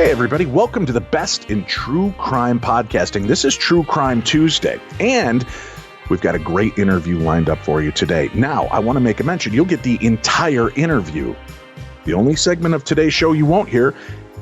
Hey, everybody. Welcome to the best in true crime podcasting. This is True Crime Tuesday, and we've got a great interview lined up for you today. Now, I want to make a mention. You'll get the entire interview. The only segment of today's show you won't hear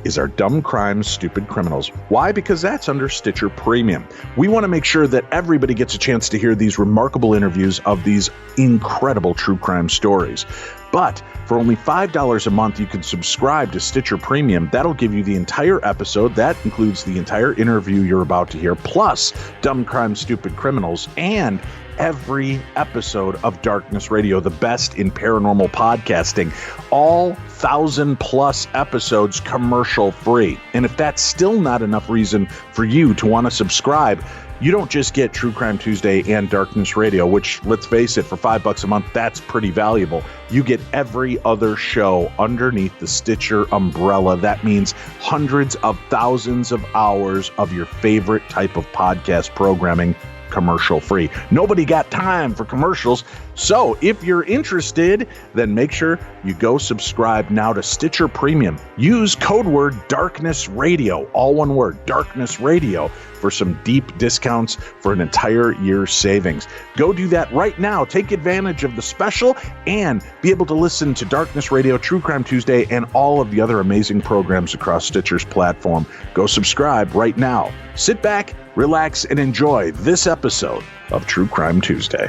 is our Dumb Crimes, Stupid Criminals. Why? Because that's under Stitcher Premium. We want to make sure that everybody gets a chance to hear these remarkable interviews of these incredible true crime stories. But for only $5 a month, you can subscribe to Stitcher Premium. That'll give you the entire episode. That includes the entire interview you're about to hear, plus Dumb Crimes, Stupid Criminals, and every episode of Darkness Radio, the best in paranormal podcasting. All 1,000+ episodes commercial free. And if that's still not enough reason for you to want to subscribe, you don't just get True Crime Tuesday and Darkness Radio, which, let's face it, for $5 a month, that's pretty valuable. You get every other show underneath the Stitcher umbrella. That means hundreds of thousands of hours of your favorite type of podcast programming commercial free. Nobody got time for commercials. So if you're interested, then make sure you go subscribe now to Stitcher Premium. Use code word Darkness Radio, all one word, Darkness Radio, for some deep discounts for an entire year's savings. Go do that right now. Take advantage of the special and be able to listen to Darkness Radio, True Crime Tuesday, and all of the other amazing programs across Stitcher's platform. Go subscribe right now. Sit back, relax, and enjoy this episode of True Crime Tuesday.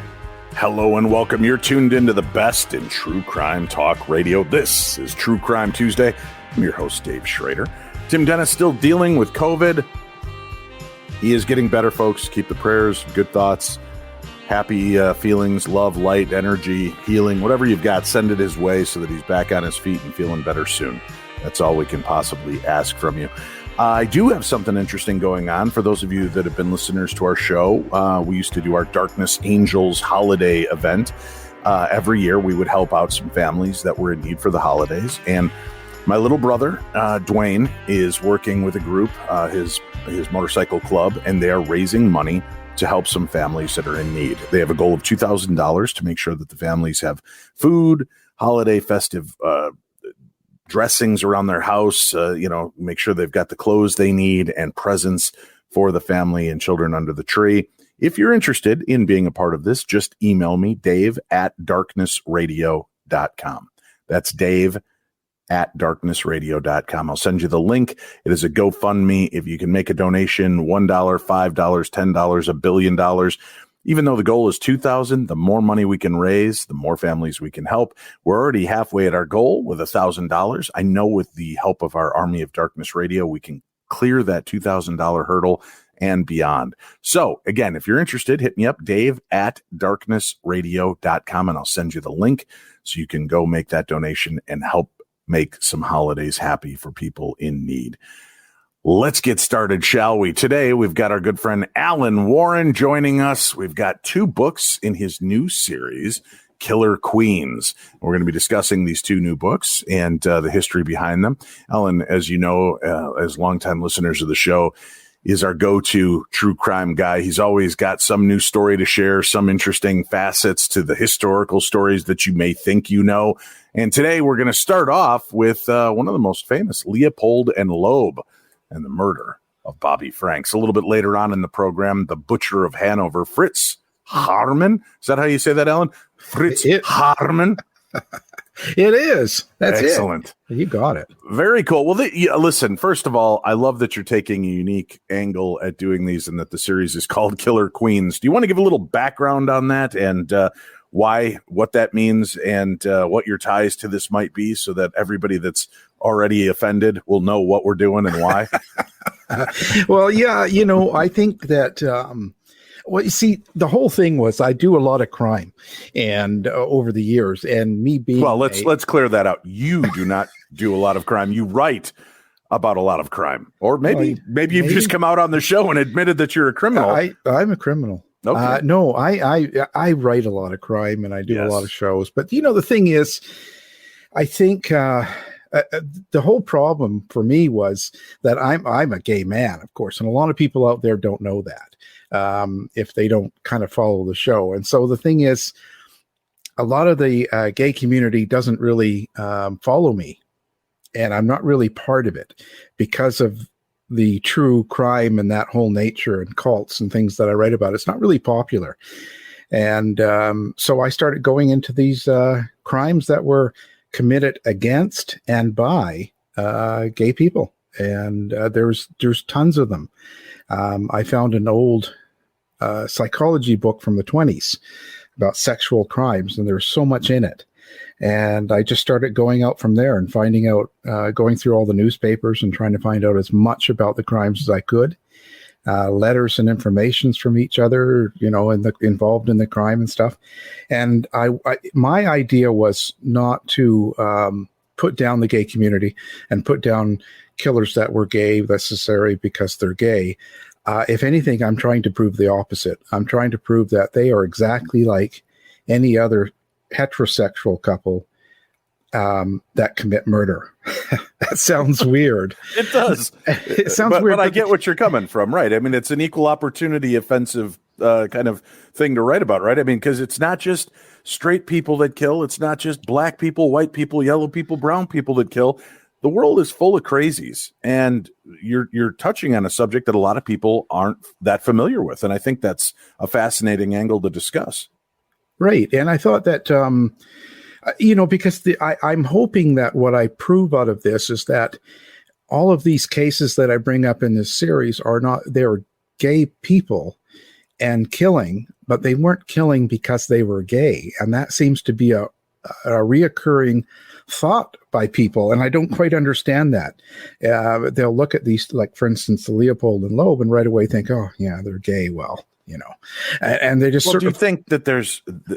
Hello and welcome. You're tuned into the best in true crime talk radio. This is True Crime Tuesday. I'm your host, Dave Schrader. Tim Dennis still dealing with COVID. He is getting better, folks. Keep the prayers, good thoughts, happy feelings, love, light, energy, healing, whatever you've got, send it his way so that he's back on his feet and feeling better soon. That's all we can possibly ask from you. I do have something interesting going on for those of you that have been listeners to our show. We used to do our Darkness Angels holiday event. Every year we would help out some families that were in need for the holidays. And my little brother, Dwayne, is working with a group, his motorcycle club, and they are raising money to help some families that are in need. They have a goal of $2,000 to make sure that the families have food, holiday, festive dressings around their house, make sure they've got the clothes they need and presents for the family and children under the tree. If you're interested in being a part of this, just email me, dave@darknessradio.com. That's dave@darknessradio.com. I'll send you the link. It is a GoFundMe. If you can make a donation, $1, $5, $10, $1 billion, even though the goal is $2,000, the more money we can raise, the more families we can help. We're already halfway at our goal with $1,000. I know with the help of our Army of Darkness Radio, we can clear that $2,000 hurdle and beyond. So again, if you're interested, hit me up, dave@darknessradio.com, and I'll send you the link so you can go make that donation and help make some holidays happy for people in need. Let's get started, shall we? Today, we've got our good friend Alan Warren joining us. We've got 2 books in his new series, Killer Queens. We're going to be discussing these 2 new books and the history behind them. Alan, as you know, as longtime listeners of the show, is our go-to true crime guy. He's always got some new story to share, some interesting facets to the historical stories that you may think you know. And today, we're going to start off with one of the most famous, Leopold and Loeb, and the murder of Bobby Franks. A little bit later on in the program, the Butcher of Hanover, Fritz Haarmann. Is that how you say that, Alan? Fritz Haarmann. It is. That's excellent. It. You got it. Very cool. Well, listen, first of all, I love that you're taking a unique angle at doing these and that the series is called Killer Queens. Do you want to give a little background on that and what that means and what your ties to this might be so that everybody that's already offended will know what we're doing and why? Well, yeah, I think that, you see, the whole thing was I do a lot of crime and over the years and me being. Well, let's clear that out. You do not do a lot of crime. You write about a lot of crime, or maybe you've just come out on the show and admitted that you're a criminal. I'm a criminal. Okay. No, I write a lot of crime and I do a lot of shows. But, the thing is, I think the whole problem for me was that I'm a gay man, of course. And a lot of people out there don't know that if they don't kind of follow the show. And so the thing is, a lot of the gay community doesn't really follow me. and I'm not really part of it because of the true crime and that whole nature and cults and things that I write about. It's not really popular. And so I started going into these crimes that were committed against and by gay people. And there's tons of them. I found an old psychology book from the 1920s about sexual crimes, and there's so much in it. And I just started going out from there and finding out, going through all the newspapers and trying to find out as much about the crimes as I could. Letters and informations from each other, involved in the crime and stuff. And my idea was not to put down the gay community and put down killers that were gay necessarily because they're gay. If anything, I'm trying to prove the opposite. I'm trying to prove that they are exactly like any other heterosexual couple that commit murder. That sounds weird. It does. It sounds weird. But I get what you're coming from, right? I mean, it's an equal opportunity offensive kind of thing to write about, right? I mean, because it's not just straight people that kill. It's not just black people, white people, yellow people, brown people that kill. The world is full of crazies, and you're touching on a subject that a lot of people aren't that familiar with, and I think that's a fascinating angle to discuss. Right, and I thought that because I'm hoping that what I prove out of this is that all of these cases that I bring up in this series they're gay people and killing, but they weren't killing because they were gay, and that seems to be a reoccurring thought by people, and I don't quite understand that. They'll look at these, like for instance, the Leopold and Loeb, and right away think, "Oh, yeah, they're gay." Well, and they just. Well, do you think that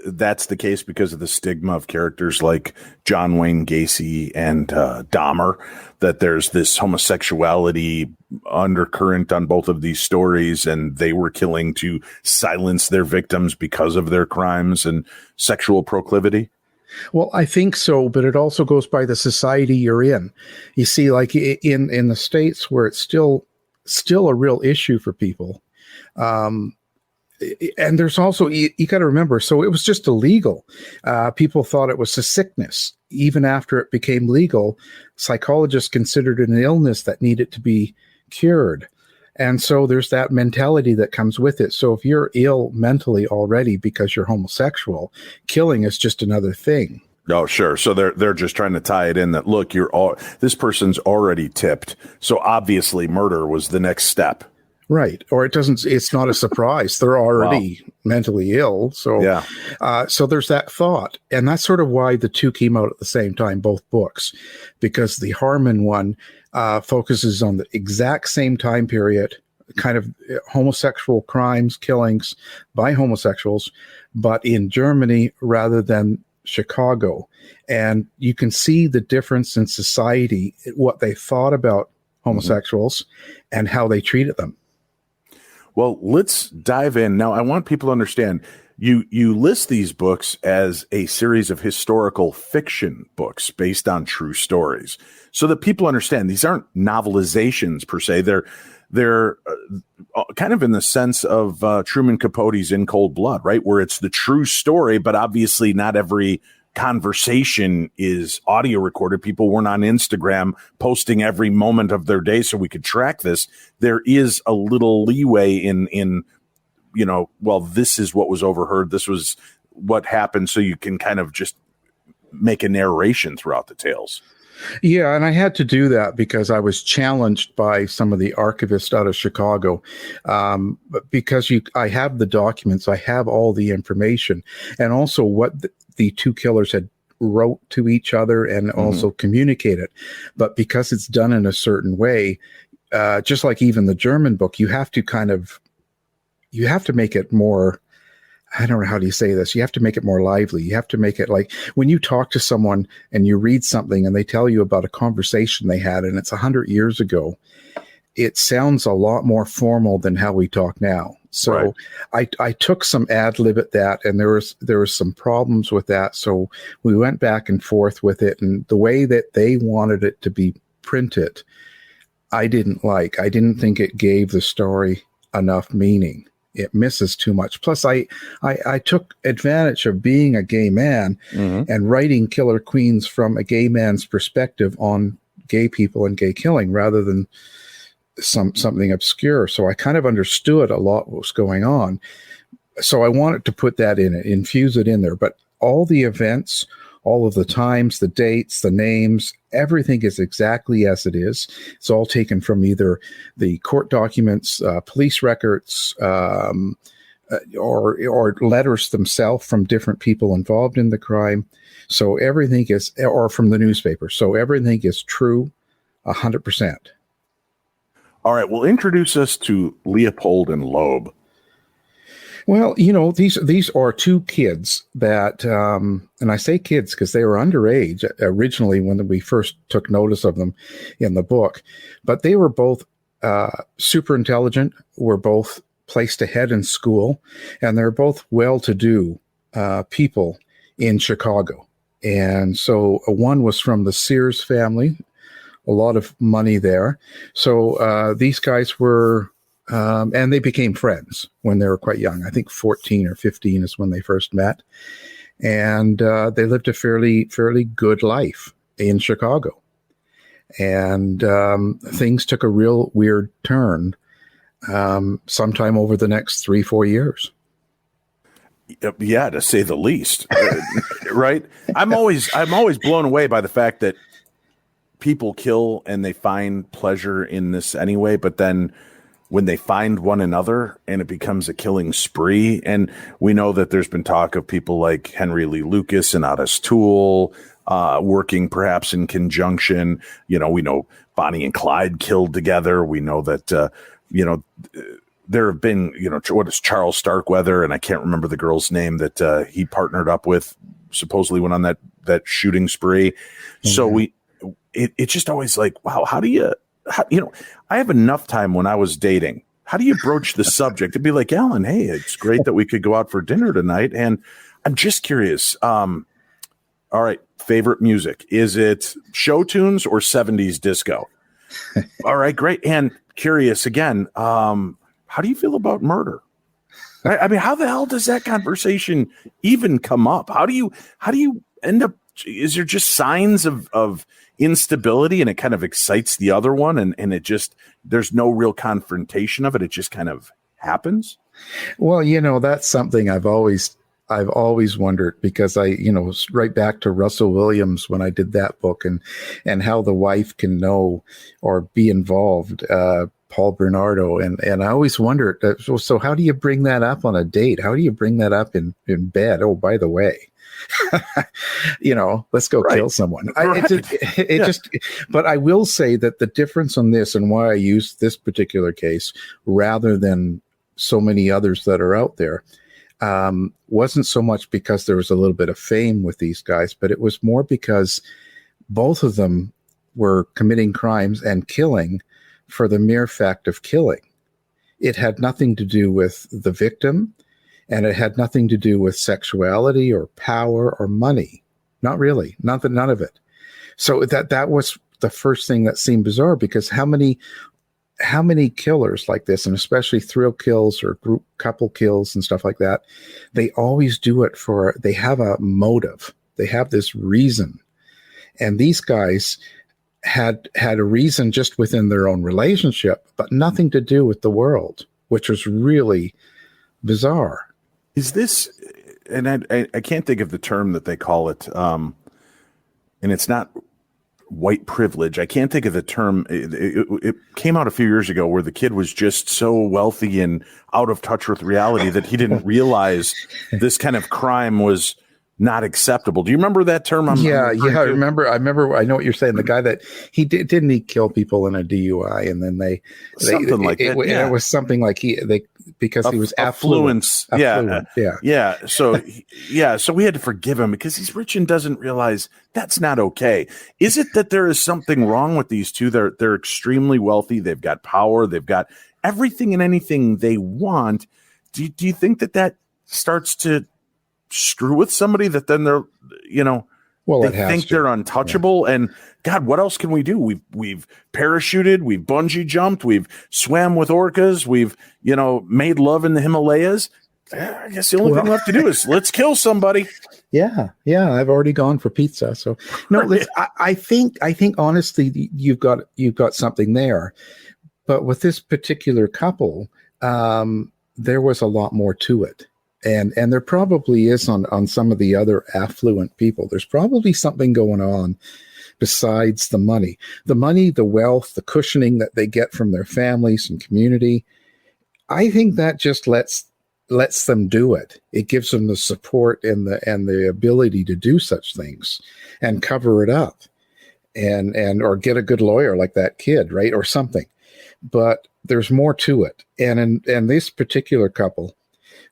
that's the case because of the stigma of characters like John Wayne Gacy and Dahmer? That there's this homosexuality undercurrent on both of these stories, and they were killing to silence their victims because of their crimes and sexual proclivity? Well, I think so, but it also goes by the society you're in. You see, like in the States where it's still a real issue for people. And there's also, you got to remember, so it was just illegal. People thought it was a sickness. Even after it became legal, psychologists considered it an illness that needed to be cured. And so there's that mentality that comes with it. So if you're ill mentally already because you're homosexual, killing is just another thing. Oh, sure. So they're just trying to tie it in that, look, this person's already tipped. So obviously murder was the next step. Right. Or it's not a surprise. They're already mentally ill. So, yeah. So there's that thought. And that's sort of why the two came out at the same time, both books, because the Haarmann one focuses on the exact same time period, kind of homosexual crimes, killings by homosexuals, but in Germany rather than Chicago. And you can see the difference in society, what they thought about homosexuals and how they treated them. Well, let's dive in. Now, I want people to understand, you list these books as a series of historical fiction books based on true stories, so that people understand these aren't novelizations per se. They're kind of in the sense of Truman Capote's In Cold Blood, right? Where it's the true story, but obviously not every conversation is audio recorded. People weren't on Instagram posting every moment of their day so we could track this. There is a little leeway in well, this is what was overheard. This was what happened. So you can kind of just make a narration throughout the tales. Yeah, and I had to do that because I was challenged by some of the archivists out of Chicago. Because I have the documents, I have all the information, and also what the two killers had wrote to each other and also communicated. But because it's done in a certain way, just like even the German book, you have to make it more, I don't know, how do you say this? You have to make it more lively. You have to make it like when you talk to someone and you read something and they tell you about a conversation they had and it's 100 years ago, it sounds a lot more formal than how we talk now. So right. I took some ad lib at that, and there was some problems with that. So we went back and forth with it, and the way that they wanted it to be printed, I didn't like. I didn't think it gave the story enough meaning. It misses too much. Plus, I took advantage of being a gay man and writing Killer Queens from a gay man's perspective on gay people and gay killing rather than something obscure. So I kind of understood a lot what was going on. So I wanted to put that in it, infuse it in there. But all the events, all of the times, the dates, the names, everything is exactly as it is. It's all taken from either the court documents, police records, or letters themselves from different people involved in the crime. So everything is, or from the newspaper. So everything is true, 100%. All right. Well, introduce us to Leopold and Loeb. Well, these are two kids that, and I say kids because they were underage originally when we first took notice of them in the book, but they were both super intelligent, were both placed ahead in school, and they're both well-to-do people in Chicago. And so one was from the Sears family, a lot of money there. So these guys were, and they became friends when they were quite young. I think 14 or 15 is when they first met. And they lived a fairly good life in Chicago. And things took a real weird turn sometime over the next 3-4 years. Yeah, to say the least. Right? I'm always blown away by the fact that people kill and they find pleasure in this anyway, but then when they find one another and it becomes a killing spree, and we know that there's been talk of people like Henry Lee Lucas and Otis Toole working perhaps in conjunction. We know Bonnie and Clyde killed together. We know that, there have been, what is Charles Starkweather, and I can't remember the girl's name that he partnered up with, supposedly went on that shooting spree. Mm-hmm. So it's just always like, wow, I have enough time when I was dating. How do you broach the subject? It'd be like, Alan, hey, it's great that we could go out for dinner tonight. And I'm just curious. All right. Favorite music. Is it show tunes or 70s disco? All right, great. And curious again, how do you feel about murder? I mean, how the hell does that conversation even come up? How do you end up? Is there just signs of instability and it kind of excites the other one and it just, there's no real confrontation of it. It just kind of happens. Well, that's something I've always wondered, because right back to Russell Williams when I did that book and how the wife can know or be involved, Paul Bernardo. And I always wondered, so how do you bring that up on a date? How do you bring that up in bed? Oh, by the way, let's go kill someone. But I will say that the difference on this and why I used this particular case rather than so many others that are out there wasn't so much because there was a little bit of fame with these guys, but it was more because both of them were committing crimes and killing for the mere fact of killing. It had nothing to do with the victim, and it had nothing to do with sexuality or power or money. Not really. None of it. So that was the first thing that seemed bizarre, because how many killers like this, and especially thrill kills or group couple kills and stuff like that, they always do it they have a motive. They have this reason. And these guys had a reason just within their own relationship, but nothing to do with the world, which was really bizarre. Is this, and I can't think of the term that they call it, and it's not white privilege. I can't think of the term. It came out a few years ago where the kid was just so wealthy and out of touch with reality that he didn't realize this kind of crime was not acceptable. Do you remember that term? Yeah, I remember. I know what you're saying. The guy that didn't he kill people in a DUI, and then it was something like because he was affluent. Yeah. So we had to forgive him because he's rich and doesn't realize that's not okay. Is it that there is something wrong with these two? They're extremely wealthy. They've got power. They've got everything and anything they want. Do you think that starts to screw with somebody, that then they're, they think they're untouchable? Yeah. And God, what else can we do? We've parachuted, we've bungee jumped, we've swam with orcas, we've, made love in the Himalayas. I guess the only thing left to do is let's kill somebody. Yeah, I've already gone for pizza. So no, listen, I think honestly you've got something there. But with this particular couple, there was a lot more to it. And there probably is on some of the other affluent people. There's probably something going on besides the money. The money, the wealth, the cushioning that they get from their families and community. I think that just lets them do it. It gives them the support and the ability to do such things and cover it up and or get a good lawyer like that kid, right? Or something. But there's more to it. And this particular couple,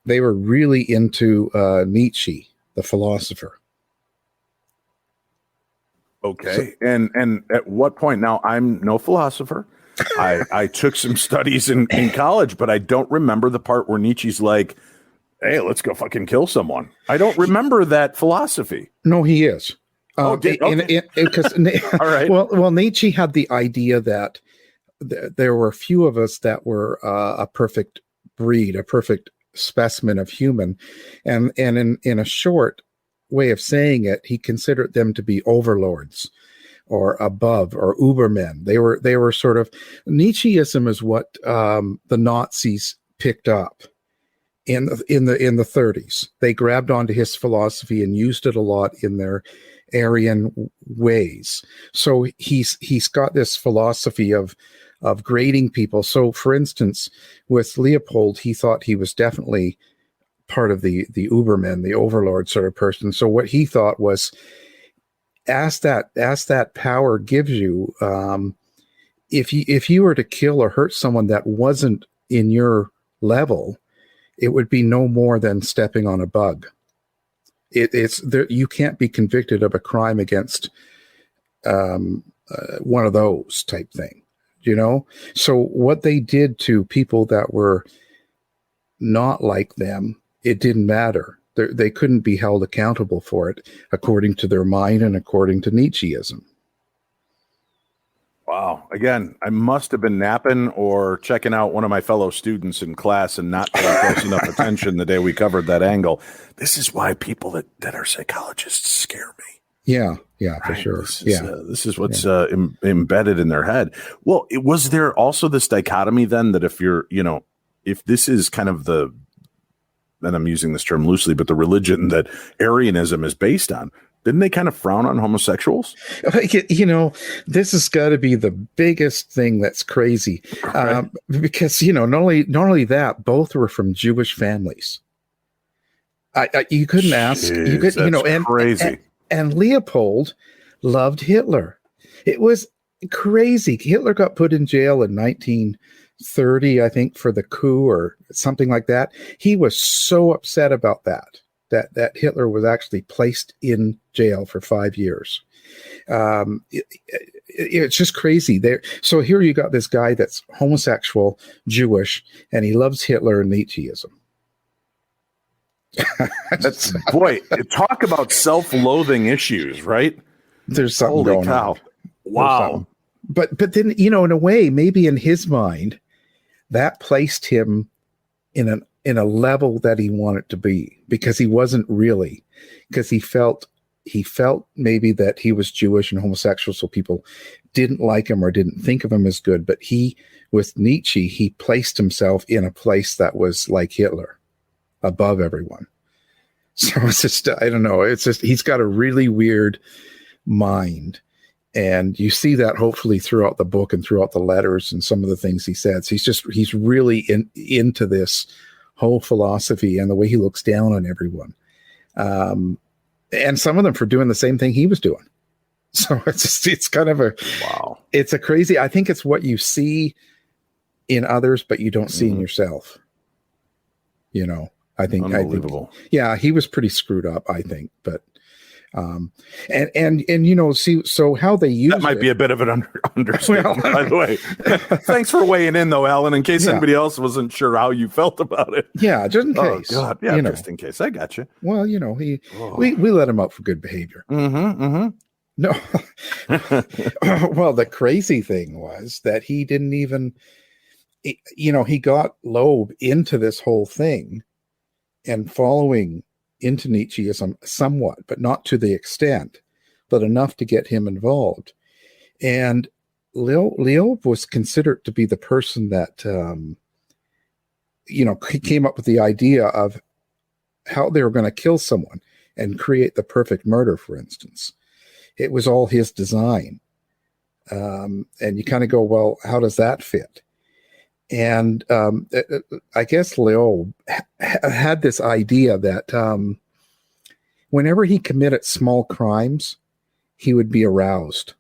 they were really into Nietzsche, the philosopher. Okay. So, and at what point? Now, I'm no philosopher. I took some studies in college, but I don't remember the part where Nietzsche's like, hey, let's go fucking kill someone. I don't remember that philosophy. No, he is. Okay. All right. Well, Nietzsche had the idea that there were few of us that were a perfect breed, a perfect specimen of human. And in a short way of saying it, he considered them to be overlords or above or Ubermen. They were sort of, Nietzscheism is what the Nazis picked up in the 30s. They grabbed onto his philosophy and used it a lot in their Aryan ways. So he's got this philosophy of grading people. So for instance, with Leopold, he thought he was definitely part of the Ubermen, the overlord sort of person. So what he thought was, as that power gives you, if you were to kill or hurt someone that wasn't in your level, it would be no more than stepping on a bug. It's there. You can't be convicted of a crime against one of those type thing, you know? So what they did to people that were not like them, it didn't matter. They couldn't be held accountable for it according to their mind and according to Nietzscheism. Wow. Again, I must have been napping or checking out one of my fellow students in class and not paying close enough attention the day we covered that angle. This is why people that are psychologists scare me. Yeah, for sure. This is what's embedded in their head. Well, was there also this dichotomy then that if this is kind of and I'm using this term loosely, but the religion that Aryanism is based on, didn't they kind of frown on homosexuals? This has got to be the biggest thing that's crazy, because not only that, both were from Jewish families. You couldn't ask. You could, crazy. And Leopold loved Hitler. It was crazy. Hitler got put in jail in 1930, I think, for the coup or something like that. He was so upset about that Hitler was actually placed in jail for 5 years. It's just crazy. So here you got this guy that's homosexual, Jewish, and he loves Hitler and Nietzscheism. Boy, talk about self-loathing issues, right? There's something going on. Wow. But then, in a way, maybe in his mind, that placed him in a level that he wanted to be, because he wasn't really, because he felt maybe that he was Jewish and homosexual, so people didn't like him or didn't think of him as good. But with Nietzsche, he placed himself in a place that was like Hitler, above everyone. So it's just, I don't know. It's just, he's got a really weird mind. And you see that hopefully throughout the book and throughout the letters and some of the things he says. He's really into this whole philosophy and the way he looks down on everyone. And some of them for doing the same thing he was doing. So it's kind of wow. It's a crazy, I think it's what you see in others, but you don't see in yourself. I think, unbelievable. He was pretty screwed up, I think, but, see, so how they use that might be a bit of an understatement, by the way. Thanks for weighing in, though, Alan, in case anybody else wasn't sure how you felt about it. Yeah, just in case. Oh, God. Yeah, just in case. I got you. Well, we let him out for good behavior. No. Well, the crazy thing was that he didn't even, he got Loeb into this whole thing and following into Nietzscheism somewhat, but not to the extent, but enough to get him involved. And Loeb was considered to be the person that, he came up with the idea of how they were going to kill someone and create the perfect murder, for instance. It was all his design. And you kind of go, well, how does that fit? And I guess Loeb had this idea that whenever he committed small crimes, he would be aroused.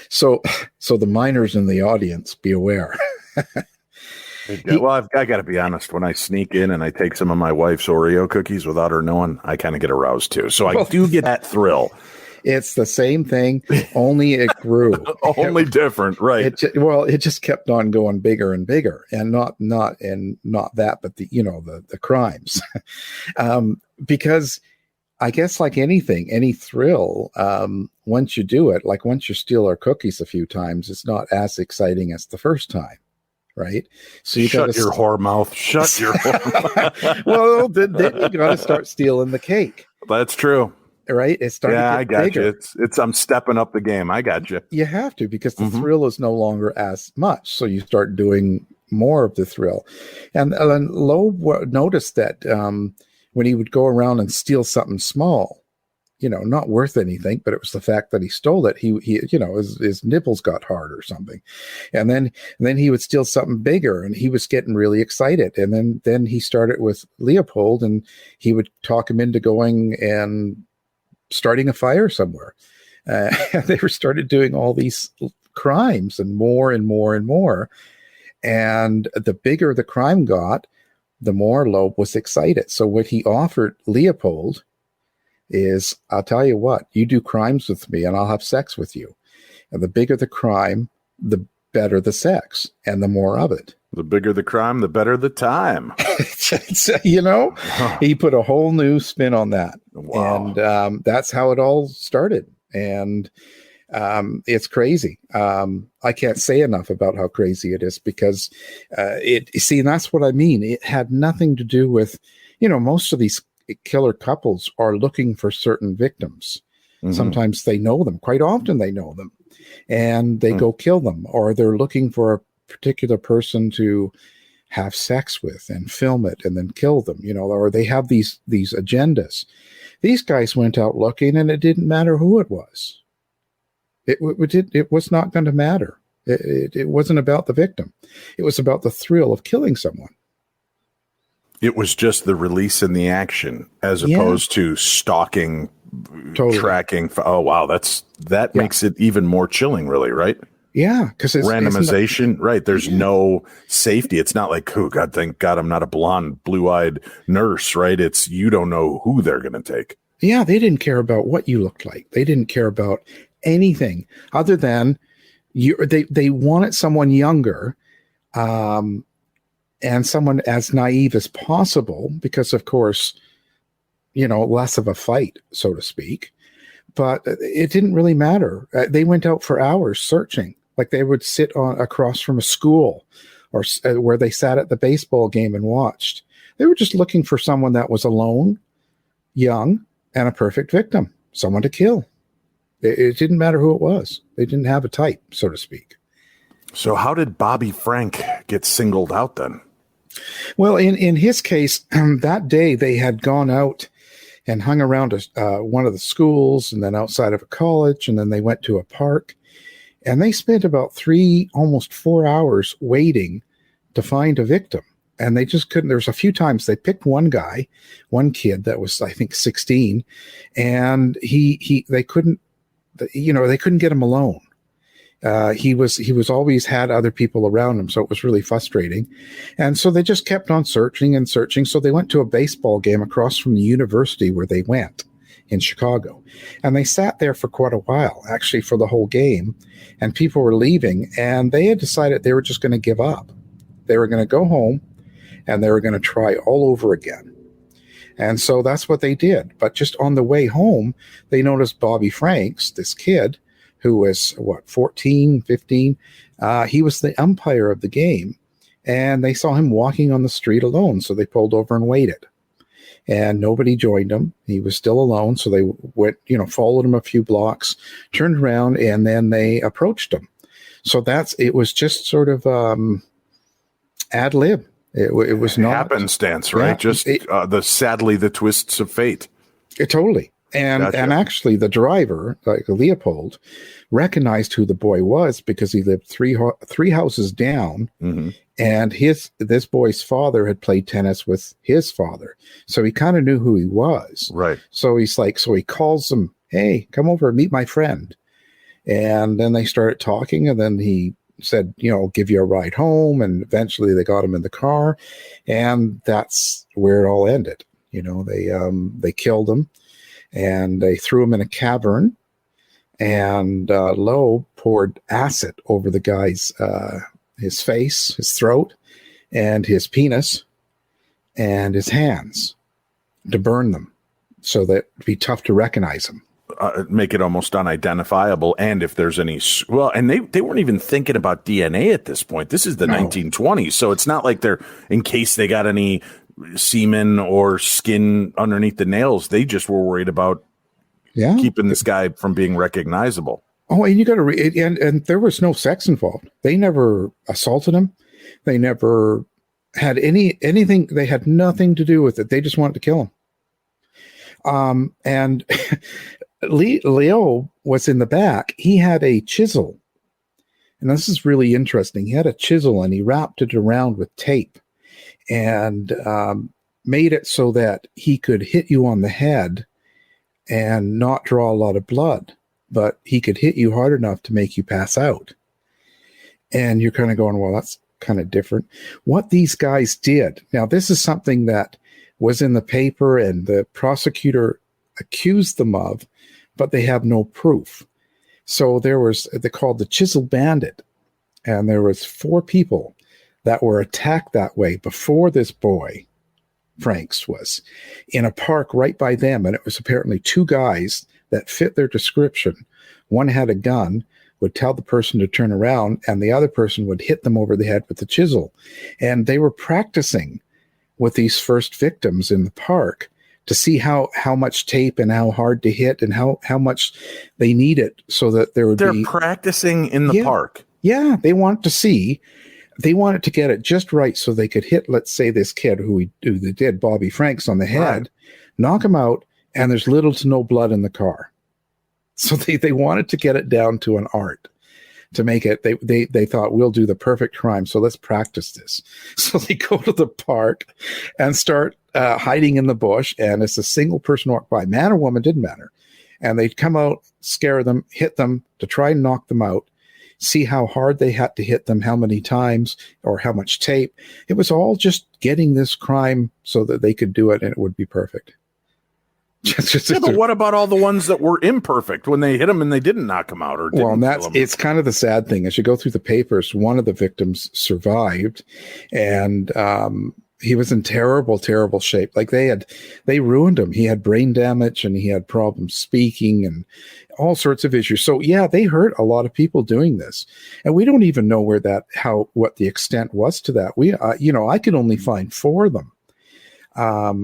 So the minors in the audience, be aware. Well, I got to be honest. When I sneak in and I take some of my wife's Oreo cookies without her knowing, I kind of get aroused too. So I do get that thrill. It's the same thing, only it grew. Only different, right? It just kept on going bigger and bigger, and not that, but the crimes, because I guess like anything, any thrill, once you do it, like once you steal our cookies a few times, it's not as exciting as the first time. Right. So you shut your whore mouth. Shut your whore mouth. Well, then you got to start stealing the cake. That's true. Right. It's starting to get I got bigger. you. It's I'm stepping up the game. I got you. You have to, because the thrill is no longer as much. So you start doing more of the thrill. And Loeb noticed that when he would go around and steal something small, not worth anything, but it was the fact that he stole it. He his nipples got hard or something. And then he would steal something bigger, and he was getting really excited. And then he started with Leopold, and he would talk him into going and starting a fire somewhere. They were started doing all these crimes, and more and more and more. And the bigger the crime got, the more Loeb was excited. So what he offered Leopold is, I'll tell you what, you do crimes with me and I'll have sex with you. And the bigger the crime, the better the sex and the more of it. The bigger the crime, the better the time. He put a whole new spin on that. Wow. And that's how it all started. And it's crazy. I can't say enough about how crazy it is, because and that's what I mean. It had nothing to do with, most of these killer couples are looking for certain victims. Mm-hmm. Sometimes they know them. Quite often they know them, and they go kill them, or they're looking for a particular person to have sex with and film it and then kill them, or they have these agendas. These guys went out looking, and it didn't matter who it was. It was not going to matter. It wasn't about the victim. It was about the thrill of killing someone. It was just the release in the action, as opposed to stalking, tracking. Oh, wow. That makes it even more chilling, really, right? Yeah. Because it's randomization, right? There's no safety. It's not like, oh, God, thank God I'm not a blonde, blue-eyed nurse, right? It's, you don't know who they're going to take. Yeah. They didn't care about what you looked like. They didn't care about anything other than they wanted someone younger, and someone as naive as possible, because of course, less of a fight, so to speak. But it didn't really matter. They went out for hours searching. Like they would sit across from a school, or where they sat at the baseball game and watched. They were just looking for someone that was alone, young, and a perfect victim, someone to kill. It didn't matter who it was. They didn't have a type, so to speak. So how did Bobby Frank get singled out then? Well, in his case, that day they had gone out and hung around one of the schools, and then outside of a college, and then they went to a park, and they spent about 3, almost 4 hours waiting to find a victim. And they just couldn't. There was a few times they picked one kid that was, I think, 16, and they couldn't get him alone. He was always had other people around him, so it was really frustrating. And so they just kept on searching and searching. So they went to a baseball game across from the university where they went in Chicago. And they sat there for quite a while, actually for the whole game. And people were leaving, and they had decided they were just going to give up. They were going to go home, and they were going to try all over again. And so that's what they did. But just on the way home, they noticed Bobby Franks, this kid, who was, 14, 15. He was the umpire of the game, and they saw him walking on the street alone, so they pulled over and waited. and nobody joined him. He was still alone. So they went, followed him a few blocks, turned around, and then they approached him. So it was just sort of ad lib. It was not happenstance, right? Yeah, sadly the twists of fate. Totally. And Gotcha. And actually the driver, like Leopold, recognized who the boy was because he lived three houses down. Mm-hmm. And this boy's father had played tennis with his father. So he kind of knew who he was. Right. So he calls him, "Hey, come over and meet my friend." And then they started talking, and then he said, "I'll give you a ride home." And eventually they got him in the car, and that's where it all ended. They killed him, and they threw him in a cavern, and Loeb poured acid over the guy's his face, his throat, and his penis, and his hands to burn them so that it'd be tough to recognize him. Make it almost unidentifiable. And if there's any, and they weren't even thinking about DNA at this point. This is the 1920s. So it's not like they're, in case they got any semen or skin underneath the nails, they just were worried about keeping this guy from being recognizable. Oh, and you got to and there was no sex involved. They never assaulted him. They never had anything. They had nothing to do with it. They just wanted to kill him. And Leo was in the back. He had a chisel, and this is really interesting. He had a chisel, and he wrapped it around with tape, and made it so that he could hit you on the head and not draw a lot of blood, but he could hit you hard enough to make you pass out. And you're kind of going, well, that's kind of different. What these guys did, now this is something that was in the paper and the prosecutor accused them of, but they have no proof. So they called the Chisel Bandit, and there was 4 people that were attacked that way before this boy, Franks, was in a park right by them. And it was apparently 2 guys that fit their description. One had a gun, would tell the person to turn around, and the other person would hit them over the head with the chisel. And they were practicing with these first victims in the park to see how much tape and how hard to hit and how much they need it so that they're practicing in the park. Yeah, they wanted to get it just right so they could hit, let's say, this kid who they did, Bobby Franks, on the head, knock him out, and there's little to no blood in the car. So they wanted to get it down to an art to make it. They thought, we'll do the perfect crime, so let's practice this. So they go to the park and start hiding in the bush, and it's a single person walk by, man or woman, didn't matter. And they'd come out, scare them, hit them to try and knock them out, see how hard they had to hit them, how many times, or how much tape. It was all just getting this crime so that they could do it and it would be perfect. But what about all the ones that were imperfect when they hit them and they didn't knock them out? It's kind of the sad thing. As you go through the papers, one of the victims survived, and he was in terrible, terrible shape. Like they ruined him. He had brain damage and he had problems speaking and all sorts of issues. So yeah, they hurt a lot of people doing this, and we don't even know what the extent was to that. I could only find 4 of them.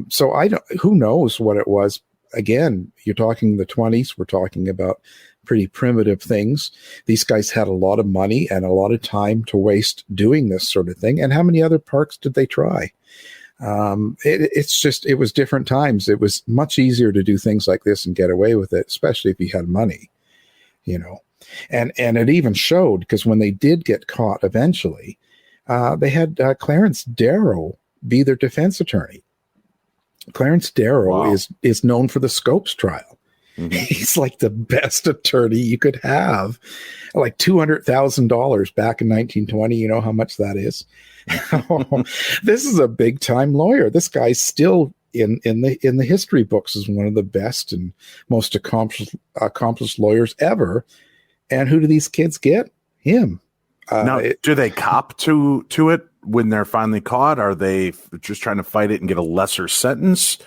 So who knows what it was. Again, you're talking the 20s. We're talking about pretty primitive things. These guys had a lot of money and a lot of time to waste doing this sort of thing. And how many other parks did they try? It was different times. It was much easier to do things like this and get away with it, especially if you had money, and it even showed, because when they did get caught eventually, they had Clarence Darrow be their defense attorney. Clarence Darrow is known for the Scopes trial. Mm-hmm. He's like the best attorney you could have, like $200,000 back in 1920. You know how much that is. This is a big time lawyer. This guy's still in the history books as one of the best and most accomplished lawyers ever. And who do these kids get? Him. Now, do they cop to it when they're finally caught? Are they just trying to fight it and get a lesser sentence,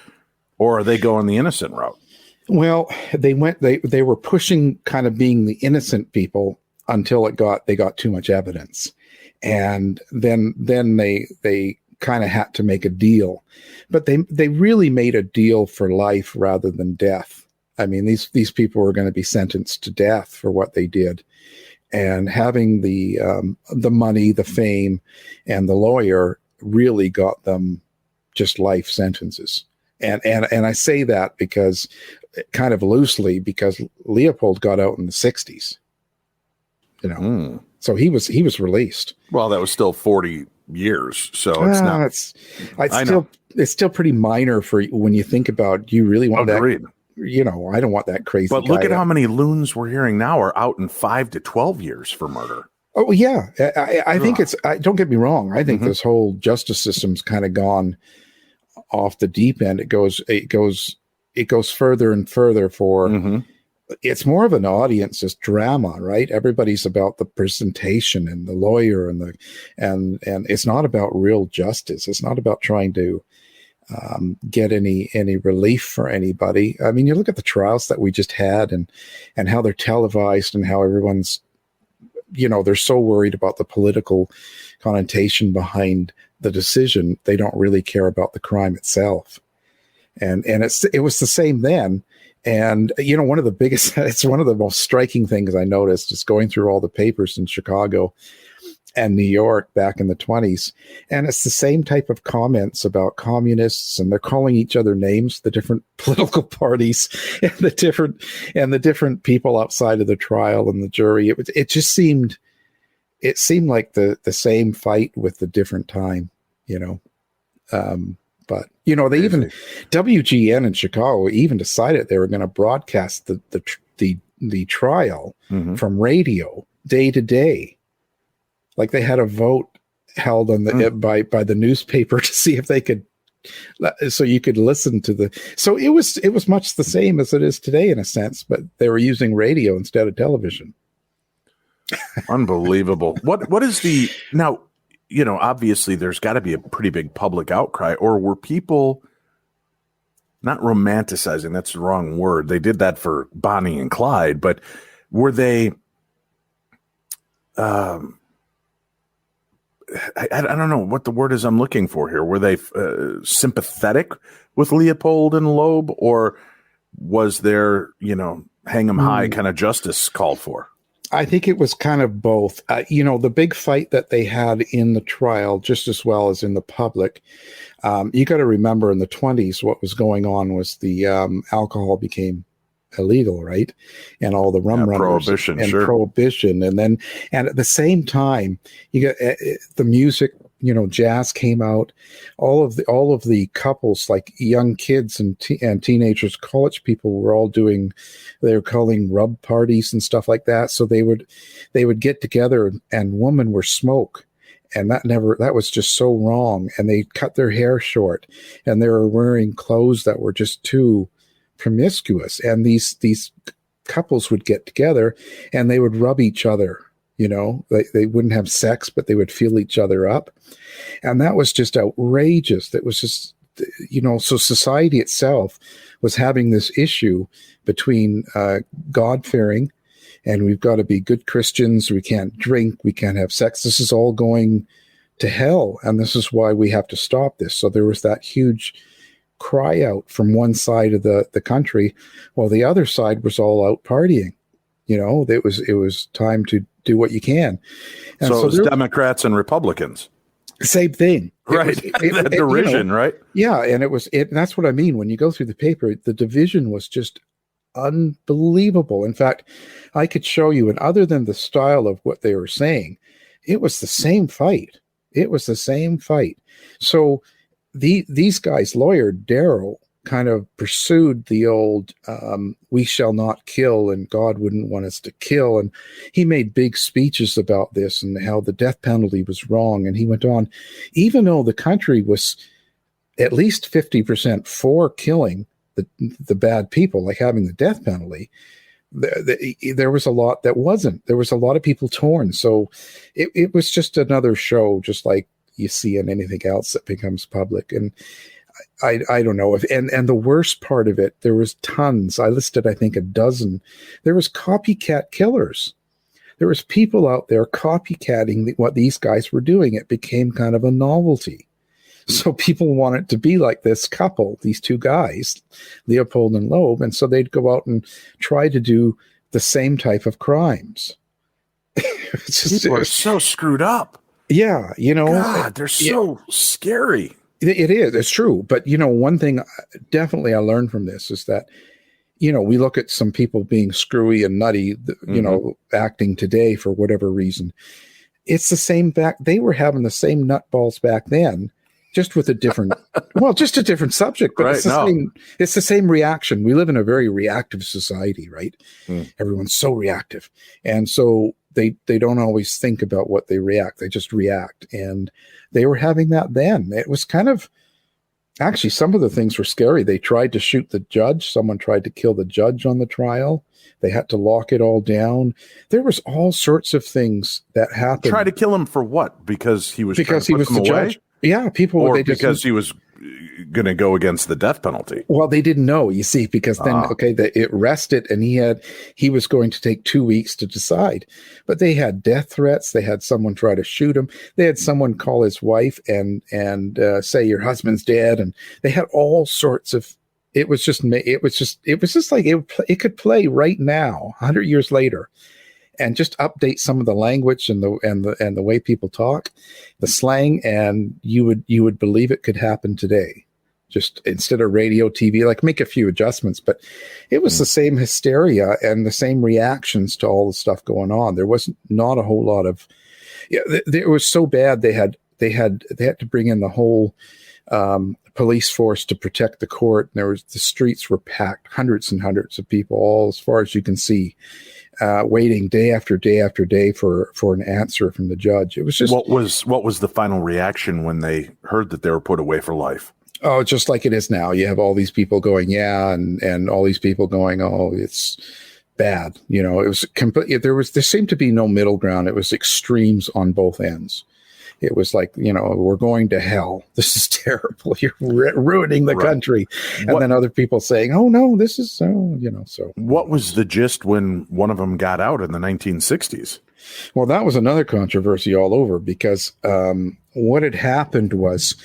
or are they going the innocent route? Well, they were pushing kind of being the innocent people until they got too much evidence. And then they kind of had to make a deal, but they really made a deal for life rather than death. I mean, these people were going to be sentenced to death for what they did, and having the money, the fame, and the lawyer really got them just life sentences. And I say that because kind of loosely, because Leopold got out in the 60s, you know, so he was released. Well, that was still 40 years. So it's not, it's still pretty minor for when you think about, you really want Agreed. that, you know, I don't want that crazy. But look at how many loons we're hearing now are out in 5 to 12 years for murder. Oh yeah. I think don't get me wrong. I think this whole justice system's kind of gone off the deep end. It goes further and further for, it's more of an audience's drama, right? Everybody's about the presentation and the lawyer and it's not about real justice. It's not about trying to get any relief for anybody. I mean, you look at the trials that we just had and how they're televised and how everyone's, you know, they're so worried about the political connotation behind the decision. They don't really care about the crime itself. And it was the same then. And, you know, one of the biggest, it's one of the most striking things I noticed is going through all the papers in Chicago and New York back in the 20s. And it's the same type of comments about communists, and they're calling each other names, the different political parties and the different people outside of the trial and the jury. It seemed like the same fight with the different time, you know. But, you know, they even, WGN in Chicago even decided they were going to broadcast the trial from radio day to day. Like they had a vote held on by the newspaper to see if they could, so you could listen to so it was much the same as it is today in a sense, but they were using radio instead of television. Unbelievable. What is now, you know, obviously there's got to be a pretty big public outcry, or were people not romanticizing? That's the wrong word. They did that for Bonnie and Clyde, but were they, I don't know what the word is I'm looking for here. Were they sympathetic with Leopold and Loeb, or was there, you know, hang 'em high kind of justice called for? I think it was kind of both. You know, the big fight that they had in the trial, just as well as in the public, you got to remember in the 20s, what was going on was the alcohol became illegal, right? And all the rum runners prohibition, and prohibition. And at the same time, you got the music, you know, jazz came out, all of the couples, like young kids and teenagers, college people were all doing, they were calling rub parties and stuff like that. So they would get together and women were smoke. And that was just so wrong. And they cut their hair short and they were wearing clothes that were just too promiscuous. And these couples would get together and they would rub each other. You know, they wouldn't have sex, but they would feel each other up. And that was just outrageous. That was just, you know, so society itself was having this issue between God-fearing, and we've got to be good Christians. We can't drink. We can't have sex. This is all going to hell. And this is why we have to stop this. So there was that huge cry out from one side of the country, while the other side was all out partying. You know, it was time to do what you can. And so it was Democrats and Republicans. Same thing. Right. That derision, right? Yeah. And that's what I mean. When you go through the paper, the division was just unbelievable. In fact, I could show you, and other than the style of what they were saying, it was the same fight. It was the same fight. So these guys, lawyer Darrow, kind of pursued the old we shall not kill, and God wouldn't want us to kill. And he made big speeches about this and how the death penalty was wrong. And he went on, even though the country was at least 50% for killing the bad people, like having the death penalty, there was a lot that wasn't. There was a lot of people torn. So it was just another show, just like you see in anything else that becomes public. And I don't know if, and the worst part of it, there was tons. I listed, I think, a dozen. There was copycat killers. There was people out there copycatting what these guys were doing. It became kind of a novelty. So people want it to be like this couple, these two guys, Leopold and Loeb. And so they'd go out and try to do the same type of crimes. People are so screwed up. Yeah, God, they're so scary. It is. It's true. But, one thing definitely I learned from this is that, we look at some people being screwy and nutty, acting today for whatever reason. It's the same they were having the same nutballs back then, just with a different, just a different subject, but it's the same reaction. We live in a very reactive society, right? Everyone's so reactive. And so they don't always think about what they react. They just react. And they were having that then. It was kind of, actually, some of the things were scary. They tried to shoot the judge. Someone tried to kill the judge on the trial. They had to lock it all down. There was all sorts of things that happened. Try to kill him for what? Because he was the judge. Yeah, people. Or because he was going to go against the death penalty. Well, they didn't know, you see, because then it rested, and he was going to take 2 weeks to decide. But they had death threats. They had someone try to shoot him. They had someone call his wife and say your husband's dead, and they had all sorts of. It was just like it could play right now, 100 years later, and just update some of the language and the way people talk, the slang, and you would believe it could happen today. Just instead of radio, TV, like make a few adjustments, but it was the same hysteria and the same reactions to all the stuff going on. There was not a whole lot of. Yeah, it was so bad they had to bring in the whole. Police force to protect the court. And the streets were packed, hundreds and hundreds of people, all as far as you can see, waiting day after day after day for an answer from the judge. It was just what was the final reaction when they heard that they were put away for life? Oh, just like it is now. You have all these people going, yeah, and all these people going, oh, it's bad. It was complete. There seemed to be no middle ground. It was extremes on both ends. It was like, we're going to hell. This is terrible. You're ruining the country. And then other people saying, oh, no, this is so. What was the gist when one of them got out in the 1960s? Well, that was another controversy all over because what had happened was